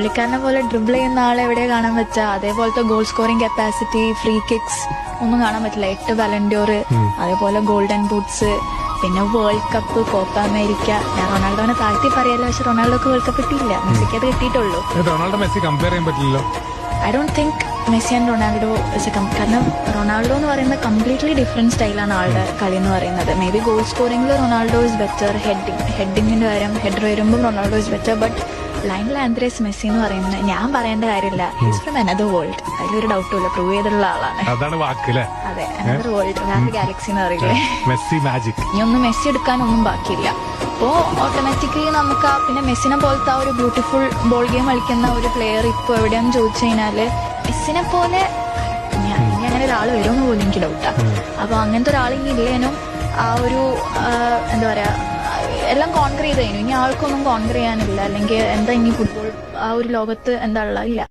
പുള്ളിക്കാരനെ പോലെ ഡ്രിബിൾ ചെയ്യുന്ന ആളെ എവിടെ കാണാൻ പറ്റുക? അതേപോലത്തെ goal scoring capacity, free kicks ഒന്നും കാണാൻ പറ്റില്ല. 8 ബലൻഡോർ, അതേപോലെ ഗോൾഡൻ ബൂട്ട്സ്, പിന്നെ വേൾഡ് കപ്പ്, കോപ്പ അമേരിക്ക. ഞാൻ റൊണാൾഡോനെ താഴ്ത്തി പറയല്ലോ, പക്ഷെ റൊണാൾഡോക്ക് വേൾഡ് കപ്പ് കിട്ടിയില്ല, മെസ്സിക്ക് അത് കിട്ടിയിട്ടുള്ളൂ. റൊണാൾഡോ മെസ്സി കമ്പയർ ചെയ്യാൻ പറ്റില്ലല്ലോ. I don't think Messi and Ronaldo is a കാരണം റൊണാൾഡോ എന്ന് പറയുന്നത് കംപ്ലീറ്റ്ലി ഡിഫറെന്റ് സ്റ്റൈലാണ് ആളുടെ കളി എന്ന് പറയുന്നത്. മേ ബി ഗോൾ സ്കോറിംഗിൽ റൊണാൾഡോ ഇസ് ബെറ്റർ, ഹെഡിങ്ങിന്റെ കാര്യം ഹെഡർ വരുമ്പോൾ Ronaldo is better. But Lionel Andres Messi എന്ന് പറയുന്നത് ഞാൻ പറയേണ്ട കാര്യമില്ല, ഹിസ് ഫ്രം അനദർ വേൾഡ്, അതിലൊരു ഡൗട്ടും ഇല്ല, പ്രൂവ് ചെയ്തിട്ടുള്ള ആളാണ്. അതാണ് വാക്കല്ലേ? അതെ, അനദർ വേൾഡ്, വേറെ ഗാലക്സി എന്ന് പറയില്ലേ, മെസ്സി മാജിക്. ഇനി ഒന്നും മെസ്സി എടുക്കാനൊന്നും ബാക്കിയില്ല. അപ്പോ ഓട്ടോമാറ്റിക്കലി നമുക്ക് പിന്നെ മെസ്സിനെ പോലത്തെ ആ ഒരു ബ്യൂട്ടിഫുൾ ബോൾ ഗെയിം കളിക്കുന്ന ഒരു പ്ലെയർ ഇപ്പോൾ എവിടെയാന്ന് ചോദിച്ചു കഴിഞ്ഞാല് മെസ്സിനെ പോലെ ഇനി അങ്ങനെ ഒരാൾ വരുമെന്ന് പോലും എനിക്ക് ഡൗട്ടാ. അപ്പൊ അങ്ങനത്തെ ഒരാൾ ഇനി ഇല്ലേനും ആ ഒരു എന്താ പറയാ, എല്ലാം കോൺകർ ചെയ്ത് കഴിഞ്ഞു. ഇനി ആൾക്കൊന്നും കോൺകർ ചെയ്യാനില്ല, അല്ലെങ്കിൽ എന്താ ഇനി ഫുട്ബോൾ ആ ഒരു ലോകത്ത് എന്താ ഉള്ള ഇല്ല.